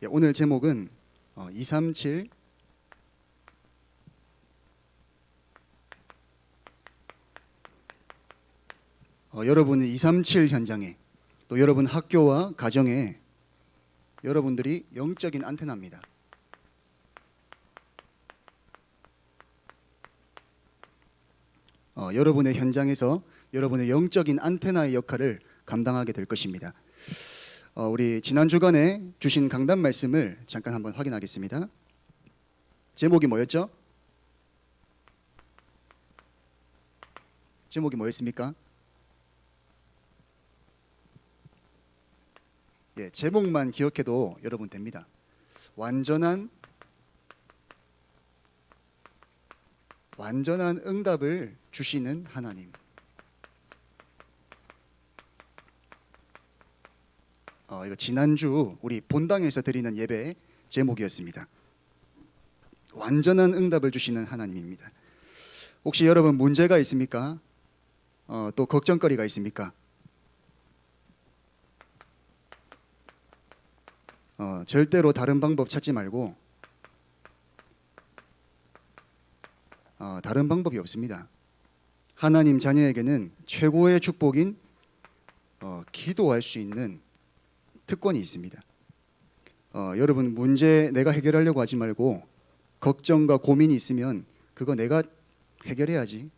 오늘 제목은 237 여러분의 237 현장에 또 여러분 학교와 가정에 여러분들이 영적인 안테나입니다. 여러분의 현장에서 여러분의 영적인 안테나의 역할을 감당하게 될 것입니다. 우리 지난 주간에 주신 강단 말씀을 잠깐 한번 확인하겠습니다. 제목이 뭐였죠? 제목이 뭐였습니까? 제목만 기억해도 여러분 됩니다. 완전한 응답을 주시는 하나님. 이거 지난주 우리 본당에서 드리는 예배의 제목이었습니다. 완전한 응답을 주시는 하나님입니다. 혹시 여러분 문제가 있습니까? 또 걱정거리가 있습니까? 절대로 다른 방법 찾지 말고 다른 방법이 없습니다. 하나님 자녀에게는 최고의 축복인 기도할 수 있는 특권이 있습니다. 여러분 문제 내가 해결하려고 하지 말고 걱정과 고민이 있으면 그거 내가 해결해야지.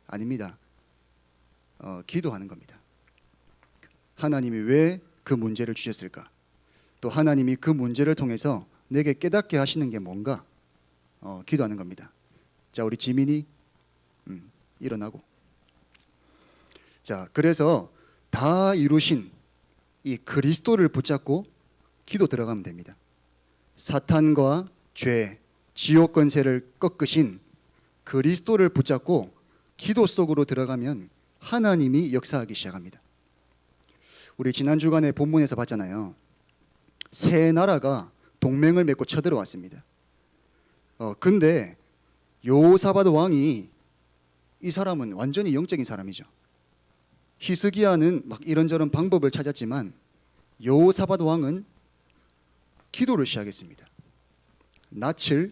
아닙니다. 기도하는 겁니다. 하나님이 왜 그 문제를 주셨을까? 또 하나님이 그 문제를 통해서 내게 깨닫게 하시는 게 뭔가 기도하는 겁니다. 자, 우리 지민이 일어나고. 자, 그래서 다 이루신 이 그리스도를 붙잡고 기도 들어가면 됩니다. 사탄과 죄, 지옥 권세를 꺾으신 그리스도를 붙잡고 기도 속으로 들어가면 하나님이 역사하기 시작합니다. 우리 지난 주간에 본문에서 봤잖아요. 세 나라가 동맹을 맺고 쳐들어왔습니다. 근데 여호사밧 왕이, 이 사람은 완전히 영적인 사람이죠. 히스기야는 막 이런저런 방법을 찾았지만 여호사밧 왕은 기도를 시작했습니다. 낯을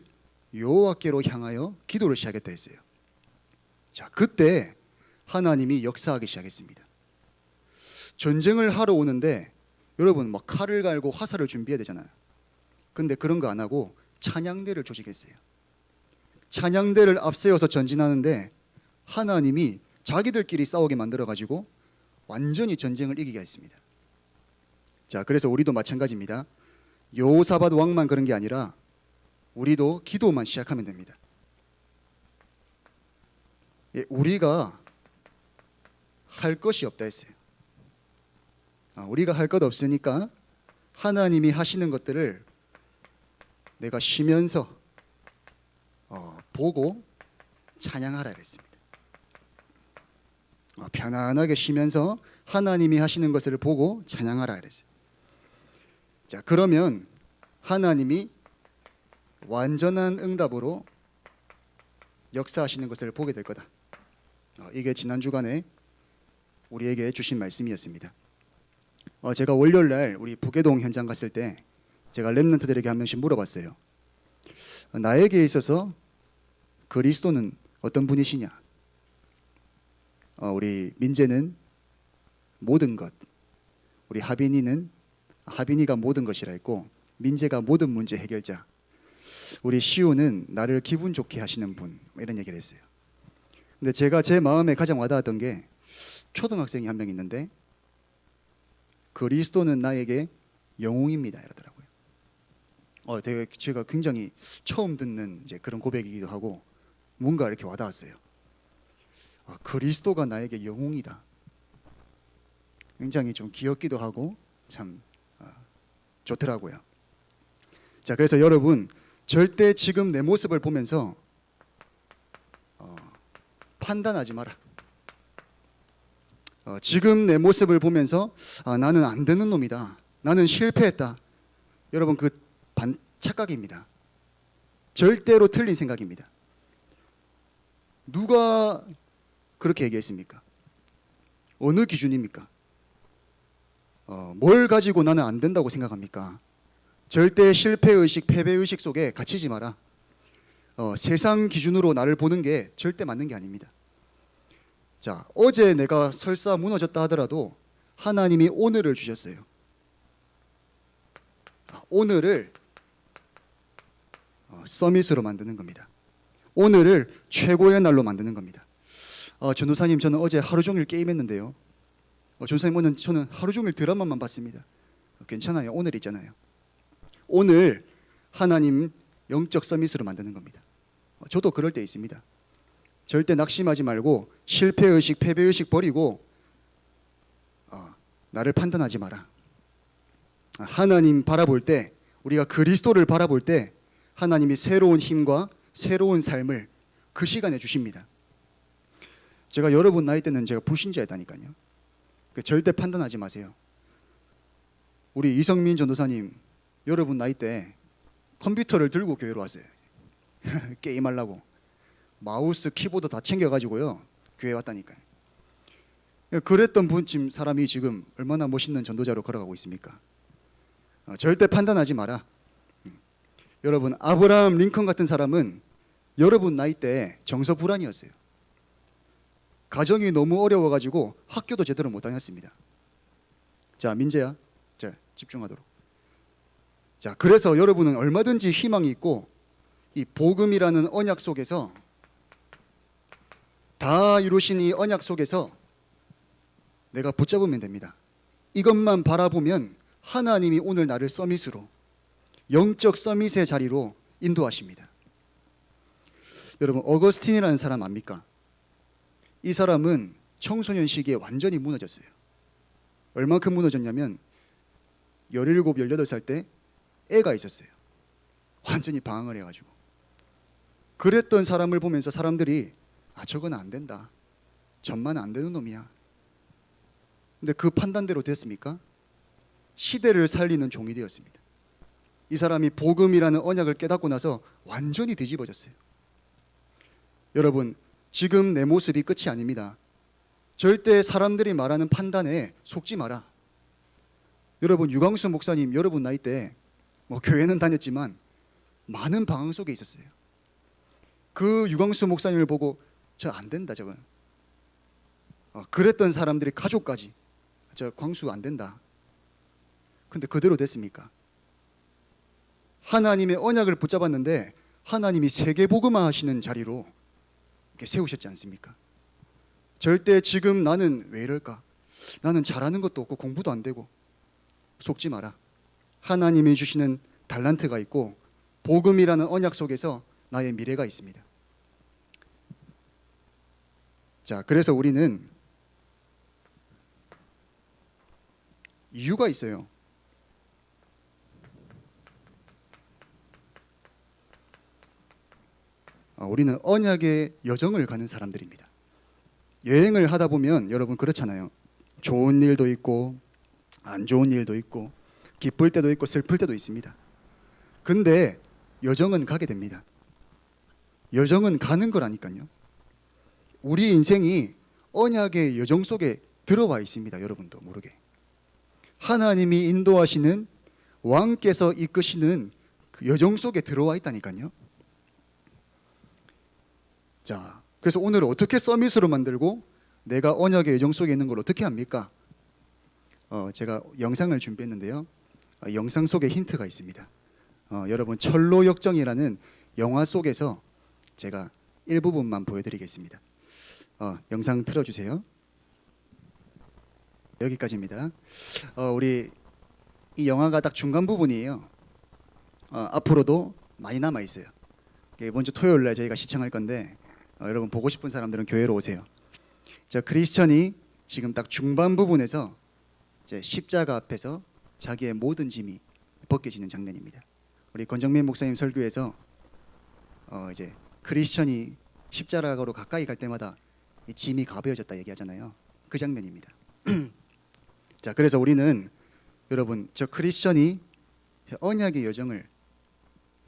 여호와께로 향하여 기도를 시작했다 했어요. 자, 그때 하나님이 역사하기 시작했습니다. 전쟁을 하러 오는데 여러분 막 칼을 갈고 화살을 준비해야 되잖아요. 근데 그런 거 안 하고 찬양대를 조직했어요. 찬양대를 앞세워서 전진하는데 하나님이 자기들끼리 싸우게 만들어가지고 완전히 전쟁을 이기게 했습니다. 자, 그래서 우리도 마찬가지입니다. 여호사밧 왕만 그런 게 아니라 우리도 기도만 시작하면 됩니다. 우리가 할 것이 없다 했어요. 우리가 할 것 없으니까 하나님이 하시는 것들을 내가 쉬면서 보고 찬양하라 그랬습니다. 편안하게 쉬면서 하나님이 하시는 것을 보고 찬양하라 그랬어요. 자, 그러면 하나님이 완전한 응답으로 역사하시는 것을 보게 될 거다. 이게 지난 주간에 우리에게 주신 말씀이었습니다. 제가 월요일 날 우리 부계동 현장 갔을 때 제가 렘넌트들에게 한 명씩 물어봤어요. 나에게 있어서 그리스도는 어떤 분이시냐? 우리 민재는 모든 것, 우리 하빈이가 모든 것이라 했고, 민재가 모든 문제 해결자, 우리 시우는 나를 기분 좋게 하시는 분, 이런 얘기를 했어요. 근데 제가 제 마음에 가장 와닿았던 게 초등학생이 한 명 있는데 그리스도는 나에게 영웅입니다 이러더라고요. 되게 제가 굉장히 처음 듣는 이제 그런 고백이기도 하고 뭔가 이렇게 와닿았어요. 그리스도가 나에게 영웅이다. 굉장히 좀 귀엽기도 하고 참 좋더라고요. 자, 그래서 여러분 절대 지금 내 모습을 보면서 판단하지 마라. 지금 내 모습을 보면서 나는 안 되는 놈이다. 나는 실패했다. 여러분 그 착각입니다. 절대로 틀린 생각입니다. 누가 그렇게 얘기했습니까? 어느 기준입니까? 뭘 가지고 나는 안 된다고 생각합니까? 절대 실패의식, 패배의식 속에 갇히지 마라. 세상 기준으로 나를 보는 게 절대 맞는 게 아닙니다. 자, 어제 내가 설사 무너졌다 하더라도 하나님이 오늘을 주셨어요. 오늘을 서밋으로 만드는 겁니다. 오늘을 최고의 날로 만드는 겁니다. 전도사님, 저는 어제 하루 종일 게임했는데요. 전도사님, 오늘 저는 하루 종일 드라마만 봤습니다. 괜찮아요. 오늘 있잖아요. 오늘 하나님 영적 서밋으로 만드는 겁니다. 저도 그럴 때 있습니다. 절대 낙심하지 말고 실패의식, 패배의식 버리고 나를 판단하지 마라. 하나님 바라볼 때, 우리가 그리스도를 바라볼 때 하나님이 새로운 힘과 새로운 삶을 그 시간에 주십니다. 제가 여러분 나이 때는 제가 불신자였다니까요. 절대 판단하지 마세요. 우리 이성민 전도사님, 여러분 나이 때 컴퓨터를 들고 교회로 왔어요. 게임하려고 마우스, 키보드 다 챙겨가지고요 교회 왔다니까요. 그랬던 분쯤 사람이 지금 얼마나 멋있는 전도자로 걸어가고 있습니까? 절대 판단하지 마라. 여러분, 아브라함 링컨 같은 사람은 여러분 나이 때 정서불안이었어요. 가정이 너무 어려워가지고 학교도 제대로 못 다녔습니다. 자, 민재야, 자, 집중하도록. 자, 그래서 여러분은 얼마든지 희망이 있고 이 복음이라는 언약 속에서, 다 이루신 이 언약 속에서 내가 붙잡으면 됩니다. 이것만 바라보면 하나님이 오늘 나를 서밋으로, 영적 서밋의 자리로 인도하십니다. 여러분, 어거스틴이라는 사람 압니까? 이 사람은 청소년 시기에 완전히 무너졌어요. 얼만큼 무너졌냐면 17, 18살 때 애가 있었어요. 완전히 방황을 해가지고. 그랬던 사람을 보면서 사람들이 저건 안 된다, 전만 안 되는 놈이야. 근데 그 판단대로 됐습니까? 시대를 살리는 종이 되었습니다. 이 사람이 복음이라는 언약을 깨닫고 나서 완전히 뒤집어졌어요. 여러분, 지금 내 모습이 끝이 아닙니다. 절대 사람들이 말하는 판단에 속지 마라. 여러분, 유광수 목사님, 여러분 나이 때 교회는 다녔지만 많은 방황 속에 있었어요. 그 유광수 목사님을 보고 저 안 된다, 저건. 그랬던 사람들이 가족까지 저 광수 안 된다. 근데 그대로 됐습니까? 하나님의 언약을 붙잡았는데 하나님이 세계복음화 하시는 자리로 이렇게 세우셨지 않습니까? 절대 지금 나는 왜 이럴까? 나는 잘하는 것도 없고 공부도 안 되고. 속지 마라. 하나님이 주시는 달란트가 있고 복음이라는 언약 속에서 나의 미래가 있습니다. 자, 그래서 우리는 이유가 있어요. 우리는 언약의 여정을 가는 사람들입니다. 여행을 하다 보면 여러분 그렇잖아요. 좋은 일도 있고 안 좋은 일도 있고 기쁠 때도 있고 슬플 때도 있습니다. 근데 여정은 가게 됩니다. 여정은 가는 거라니까요. 우리 인생이 언약의 여정 속에 들어와 있습니다. 여러분도 모르게. 하나님이 인도하시는, 왕께서 이끄시는 그 여정 속에 들어와 있다니까요. 자, 그래서 오늘 어떻게 서밋으로 만들고 내가 언약의 여정 속에 있는 걸 어떻게 합니까? 제가 영상을 준비했는데요. 영상 속에 힌트가 있습니다. 여러분, 철로역정이라는 영화 속에서 제가 일부분만 보여드리겠습니다. 영상 틀어주세요. 여기까지입니다. 우리 이 영화가 딱 중간 부분이에요. 앞으로도 많이 남아 있어요. 이번 주 토요일 날 저희가 시청할 건데 여러분 보고 싶은 사람들은 교회로 오세요. 저 크리스천이 지금 딱 중반 부분에서 이제 십자가 앞에서 자기의 모든 짐이 벗겨지는 장면입니다. 우리 권정민 목사님 설교에서 이제 크리스천이 십자가로 가까이 갈 때마다 이 짐이 가벼워졌다 얘기하잖아요. 그 장면입니다. 자, 그래서 우리는 여러분 저 크리스천이 언약의 여정을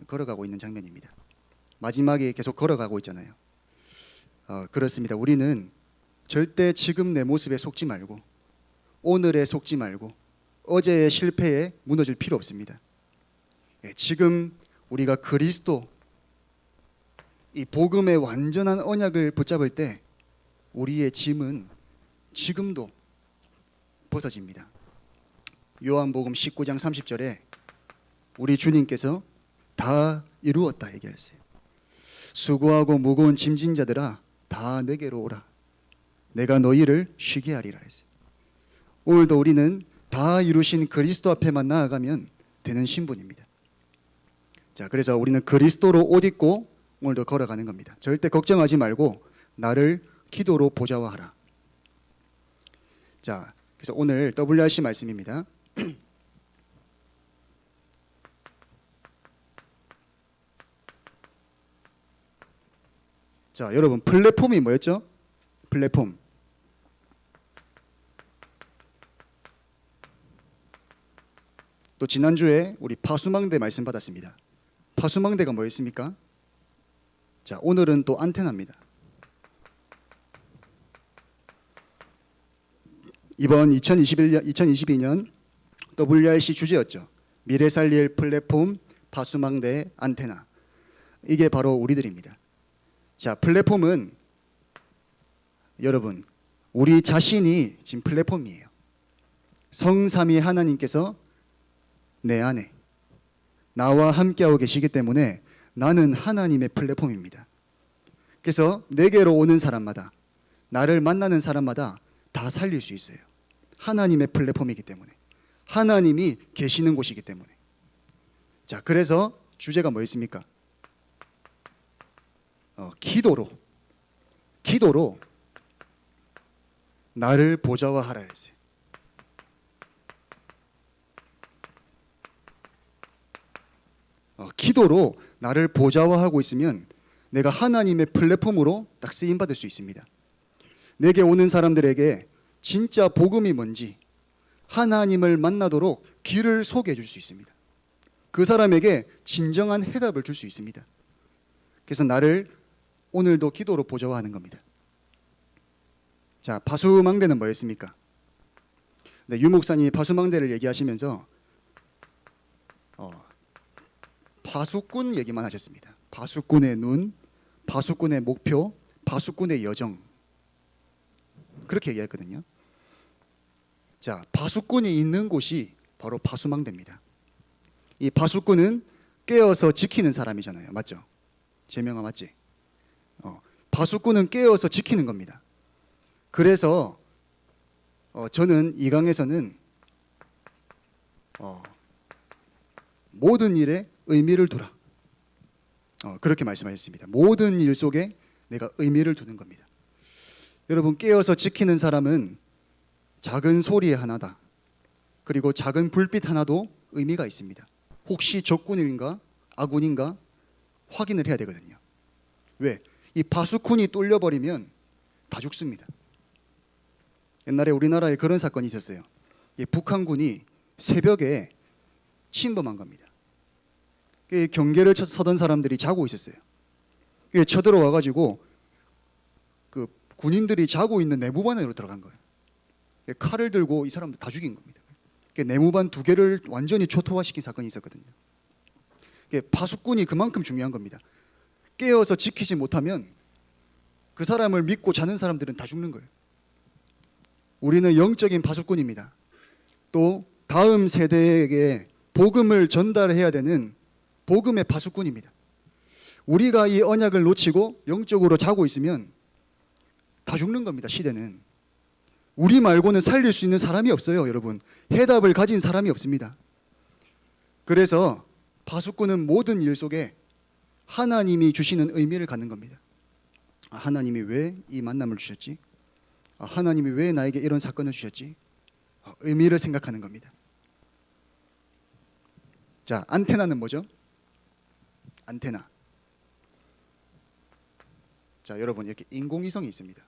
걸어가고 있는 장면입니다. 마지막에 계속 걸어가고 있잖아요. 그렇습니다. 우리는 절대 지금 내 모습에 속지 말고 오늘에 속지 말고 어제의 실패에 무너질 필요 없습니다. 지금 우리가 그리스도 이 복음의 완전한 언약을 붙잡을 때 우리의 짐은 지금도 벗어집니다. 요한복음 19장 30절에 우리 주님께서 다 이루었다 얘기했어요. 수고하고 무거운 짐진 자들아 다 내게로 오라. 내가 너희를 쉬게 하리라 했어요. 오늘도 우리는 다 이루신 그리스도 앞에만 나아가면 되는 신분입니다. 자, 그래서 우리는 그리스도로 옷 입고 오늘도 걸어가는 겁니다. 절대 걱정하지 말고 나를 기도로 보좌화하라. 자, 그래서 오늘 WRC 말씀입니다. 자, 여러분 플랫폼이 뭐였죠? 플랫폼. 또 지난주에 우리 파수망대 말씀 받았습니다. 파수망대가 뭐였습니까? 자, 오늘은 또 안테나입니다. 이번 2022년 WRC 주제였죠. 미래 살릴 플랫폼, 파수망대, 안테나. 이게 바로 우리들입니다. 자, 플랫폼은 여러분 우리 자신이 지금 플랫폼이에요. 성삼위 하나님께서 내 안에 나와 함께하고 계시기 때문에 나는 하나님의 플랫폼입니다. 그래서 내게로 오는 사람마다 나를 만나는 사람마다 다 살릴 수 있어요. 하나님의 플랫폼이기 때문에 하나님이 계시는 곳이기 때문에. 자, 그래서 주제가 뭐였습니까? 기도로 나를 보좌화하라 했어요. 기도로 나를 보좌화하고 있으면 내가 하나님의 플랫폼으로 딱 쓰임 받을 수 있습니다. 내게 오는 사람들에게 진짜 복음이 뭔지 하나님을 만나도록 길을 소개해 줄 수 있습니다. 그 사람에게 진정한 해답을 줄 수 있습니다. 그래서 나를 오늘도 기도로 보좌화하는 겁니다. 자, 파수망대는 뭐였습니까? 네, 유 목사님이 파수망대를 얘기하시면서 파수꾼 얘기만 하셨습니다. 파수꾼의 눈, 파수꾼의 목표, 파수꾼의 여정. 그렇게 얘기했거든요. 자, 파수꾼이 있는 곳이 바로 파수망대입니다. 이 파수꾼은 깨어서 지키는 사람이잖아요. 맞죠? 제명아 맞지? 파수꾼은 깨어서 지키는 겁니다. 그래서 저는 이 강에서는 모든 일에 의미를 두라. 그렇게 말씀하셨습니다. 모든 일 속에 내가 의미를 두는 겁니다. 여러분, 깨어서 지키는 사람은 작은 소리 하나다. 그리고 작은 불빛 하나도 의미가 있습니다. 혹시 적군인가 아군인가 확인을 해야 되거든요. 왜? 이 파수꾼이 뚫려버리면 다 죽습니다. 옛날에 우리나라에 그런 사건이 있었어요. 북한군이 새벽에 침범한 겁니다. 경계를 서던 사람들이 자고 있었어요. 쳐들어와가지고 그 군인들이 자고 있는 내무반 안으로 들어간 거예요. 칼을 들고 이 사람들 다 죽인 겁니다. 내무반 2개를 완전히 초토화시킨 사건이 있었거든요. 파수꾼이 그만큼 중요한 겁니다. 깨어서 지키지 못하면 그 사람을 믿고 자는 사람들은 다 죽는 거예요. 우리는 영적인 파수꾼입니다. 또 다음 세대에게 복음을 전달해야 되는 복음의 파수꾼입니다. 우리가 이 언약을 놓치고 영적으로 자고 있으면 다 죽는 겁니다. 시대는. 우리 말고는 살릴 수 있는 사람이 없어요. 여러분, 해답을 가진 사람이 없습니다. 그래서 파수꾼은 모든 일 속에 하나님이 주시는 의미를 갖는 겁니다. 하나님이 왜 이 만남을 주셨지? 하나님이 왜 나에게 이런 사건을 주셨지? 의미를 생각하는 겁니다. 자, 안테나는 뭐죠? 안테나. 자, 여러분, 이렇게 인공위성이 있습니다.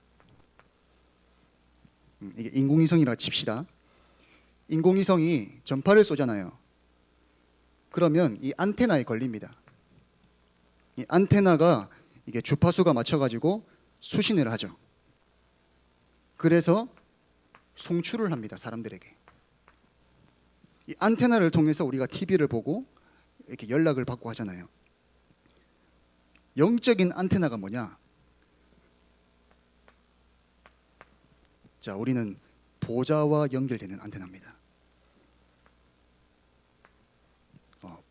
이게 인공위성이라 칩시다. 인공위성이 전파를 쏘잖아요. 그러면 이 안테나에 걸립니다. 이 안테나가 이게 주파수가 맞춰가지고 수신을 하죠. 그래서 송출을 합니다. 사람들에게. 이 안테나를 통해서 우리가 TV를 보고 이렇게 연락을 받고 하잖아요. 영적인 안테나가 뭐냐? 자, 우리는 보좌와 연결되는 안테나입니다.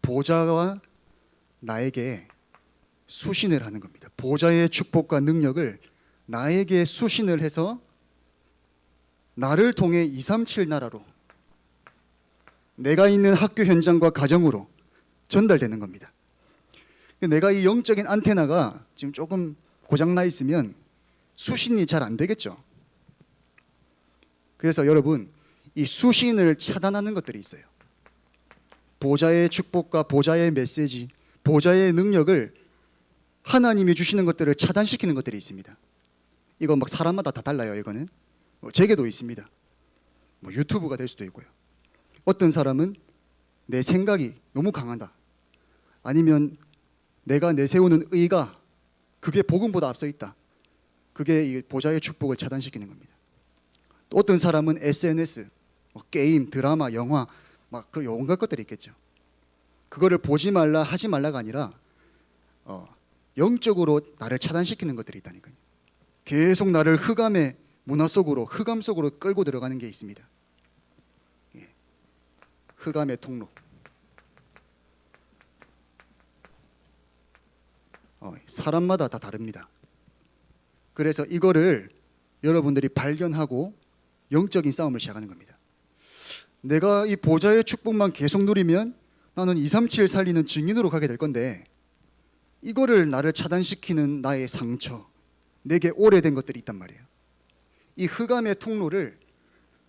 보좌와 나에게 수신을 하는 겁니다. 보좌의 축복과 능력을 나에게 수신을 해서 나를 통해 237 나라로, 내가 있는 학교 현장과 가정으로 전달되는 겁니다. 내가 이 영적인 안테나가 지금 조금 고장나 있으면 수신이 잘 안 되겠죠. 그래서 여러분, 이 수신을 차단하는 것들이 있어요. 보좌의 축복과 보좌의 메시지, 보좌의 능력을 하나님이 주시는 것들을 차단시키는 것들이 있습니다. 이거 막 사람마다 다 달라요. 이거는 제게도 있습니다. 유튜브가 될 수도 있고요. 어떤 사람은 내 생각이 너무 강하다, 아니면 내가 내세우는 의가 그게 복음보다 앞서 있다, 그게 이 보좌의 축복을 차단시키는 겁니다. 또 어떤 사람은 SNS, 게임, 드라마, 영화, 막 그 온갖 것들이 있겠죠. 그거를 보지 말라, 하지 말라가 아니라 영적으로 나를 차단시키는 것들이 있다니까요. 계속 나를 흑암의 문화 속으로, 흑암 속으로 끌고 들어가는 게 있습니다. 흑암의 통로. 사람마다 다 다릅니다. 그래서 이거를 여러분들이 발견하고 영적인 싸움을 시작하는 겁니다. 내가 이 보좌의 축복만 계속 누리면 나는 237 살리는 증인으로 가게 될 건데, 이거를 나를 차단시키는 나의 상처, 내게 오래된 것들이 있단 말이에요. 이 흑암의 통로를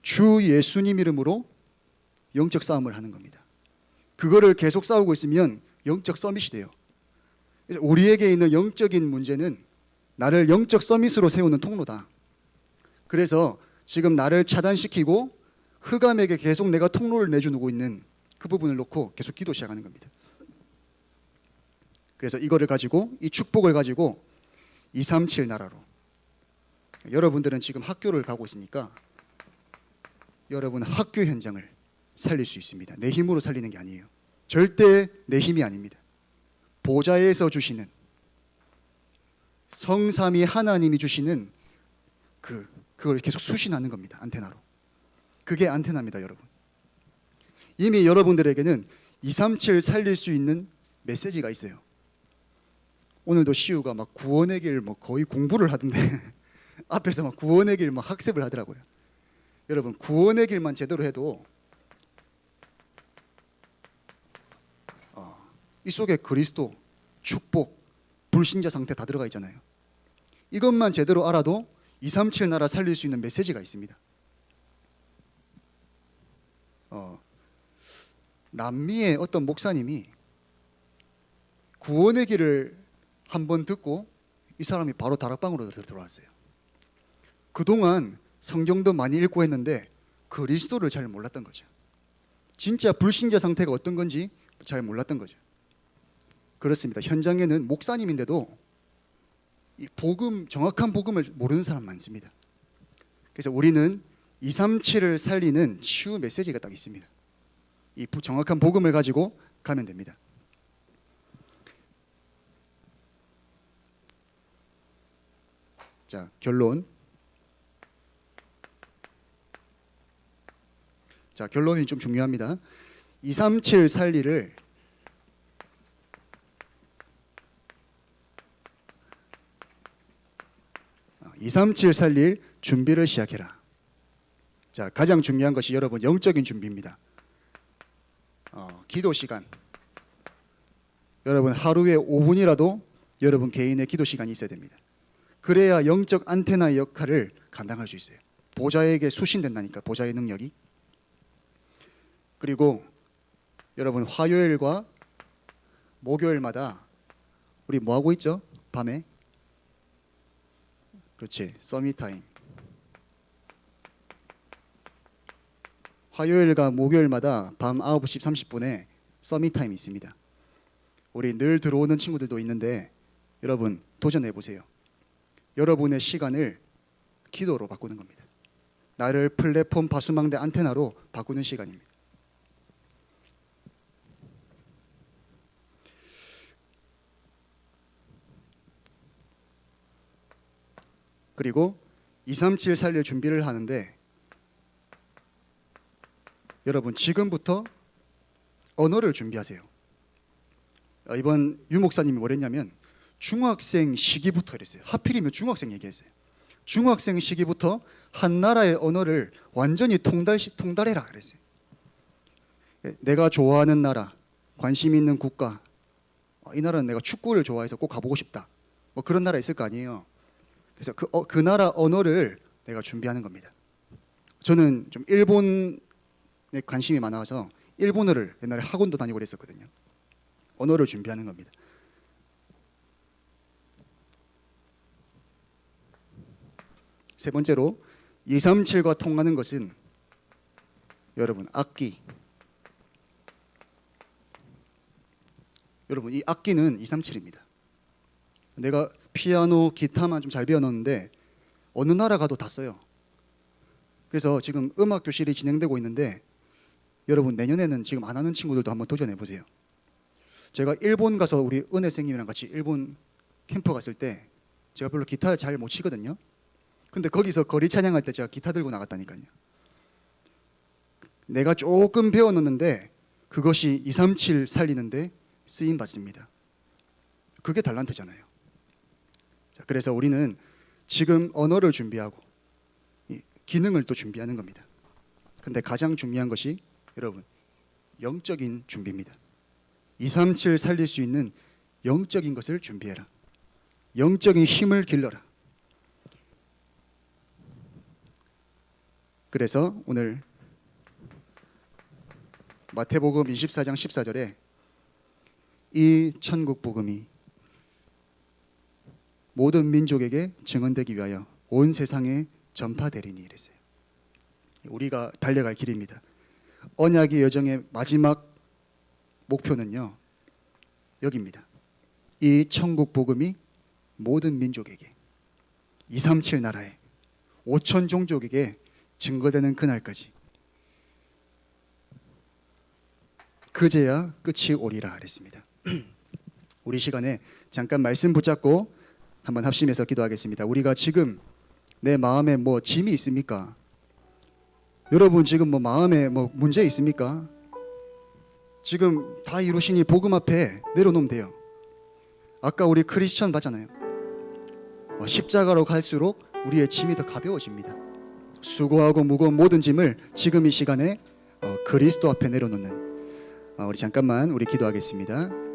주 예수님 이름으로 영적 싸움을 하는 겁니다. 그거를 계속 싸우고 있으면 영적 서밋이 돼요. 그래서 우리에게 있는 영적인 문제는 나를 영적 서밋으로 세우는 통로다. 그래서 지금 나를 차단시키고 흑암에게 계속 내가 통로를 내주고 있는 그 부분을 놓고 계속 기도 시작하는 겁니다. 그래서 이거를 가지고, 이 축복을 가지고 237 나라로, 여러분들은 지금 학교를 가고 있으니까 여러분 학교 현장을 살릴 수 있습니다. 내 힘으로 살리는 게 아니에요. 절대 내 힘이 아닙니다. 보좌에서 주시는, 성삼위 하나님이 주시는 그걸 계속 수신하는 겁니다. 안테나로. 그게 안테나입니다, 여러분. 이미 여러분들에게는 237 살릴 수 있는 메시지가 있어요. 오늘도 시우가 막 구원의 길 거의 공부를 하던데 앞에서 막 구원의 길 학습을 하더라고요. 여러분, 구원의 길만 제대로 해도 이 속에 그리스도, 축복, 불신자 상태 다 들어가 있잖아요. 이것만 제대로 알아도 237 나라 살릴 수 있는 메시지가 있습니다. 남미의 어떤 목사님이 구원의 길을 한번 듣고 이 사람이 바로 다락방으로 들어왔어요. 그동안 성경도 많이 읽고 했는데 그리스도를 잘 몰랐던 거죠. 진짜 불신자 상태가 어떤 건지 잘 몰랐던 거죠. 그렇습니다. 현장에는 목사님인데도 이 복음, 정확한 복음을 모르는 사람 많습니다. 그래서 우리는 237을 살리는 치유 메시지가 딱 있습니다. 이 정확한 복음을 가지고 가면 됩니다. 자, 결론. 자, 결론이 좀 중요합니다. 237 살리를 살릴 준비를 시작해라. 자, 가장 중요한 것이 여러분 영적인 준비입니다. 기도 시간. 여러분 하루에 5분이라도 여러분 개인의 기도 시간이 있어야 됩니다. 그래야 영적 안테나의 역할을 감당할 수 있어요. 보좌에게 수신된다니까, 보좌의 능력이. 그리고 여러분 화요일과 목요일마다 우리 뭐 하고 있죠? 밤에? 그렇지, 서밋 타임. 화요일과 목요일마다 밤 9시 30분에 서밋 타임이 있습니다. 우리 늘 들어오는 친구들도 있는데 여러분 도전해 보세요. 여러분의 시간을 기도로 바꾸는 겁니다. 나를 플랫폼 바수망대 안테나로 바꾸는 시간입니다. 그리고 237 살릴 준비를 하는데 여러분 지금부터 언어를 준비하세요. 이번 유 목사님이 뭐랬냐면 중학생 시기부터 그랬어요. 하필이면 중학생 얘기했어요. 중학생 시기부터 한 나라의 언어를 완전히 통달해라 그랬어요. 내가 좋아하는 나라, 관심 있는 국가, 이 나라는 내가 축구를 좋아해서 꼭 가보고 싶다. 뭐 그런 나라 있을 거 아니에요. 그래서 그 나라 언어를 내가 준비하는 겁니다. 저는 좀 일본에 관심이 많아서 일본어를 옛날에 학원도 다니고 그랬었거든요. 언어를 준비하는 겁니다. 세 번째로 237과 통하는 것은 여러분 악기. 여러분 이 악기는 237입니다. 내가 피아노, 기타만 좀 잘 배워놓는데 어느 나라 가도 다 써요. 그래서 지금 음악 교실이 진행되고 있는데 여러분 내년에는 지금 안 하는 친구들도 한번 도전해 보세요. 제가 일본 가서 우리 은혜 선생님이랑 같이 일본 캠프 갔을 때 제가 별로 기타를 잘 못 치거든요. 근데 거기서 거리 찬양할 때 제가 기타 들고 나갔다니까요. 내가 조금 배워놓는데 그것이 237 살리는데 쓰임 받습니다. 그게 달란트잖아요. 자, 그래서 우리는 지금 언어를 준비하고 기능을 또 준비하는 겁니다. 근데 가장 중요한 것이 여러분 영적인 준비입니다. 237 살릴 수 있는 영적인 것을 준비해라. 영적인 힘을 길러라. 그래서 오늘 마태복음 24장 14절에 이 천국 복음이 모든 민족에게 증언되기 위하여 온 세상에 전파되리니 이랬어요. 우리가 달려갈 길입니다. 언약의 여정의 마지막 목표는요 여기입니다. 이 천국 복음이 모든 민족에게 237 나라에 5천 종족에게 증거되는 그날까지 그제야 끝이 오리라 그랬습니다. 우리 시간에 잠깐 말씀 붙잡고 한번 합심해서 기도하겠습니다. 우리가 지금 내 마음에 뭐 짐이 있습니까? 여러분 지금 뭐 마음에 뭐 문제 있습니까? 지금 다 이루시니 복음 앞에 내려놓으면 돼요. 아까 우리 크리스천 봤잖아요. 십자가로 갈수록 우리의 짐이 더 가벼워집니다. 수고하고 무거운 모든 짐을 지금 이 시간에 그리스도 앞에 내려놓는 우리 잠깐만 우리 기도하겠습니다.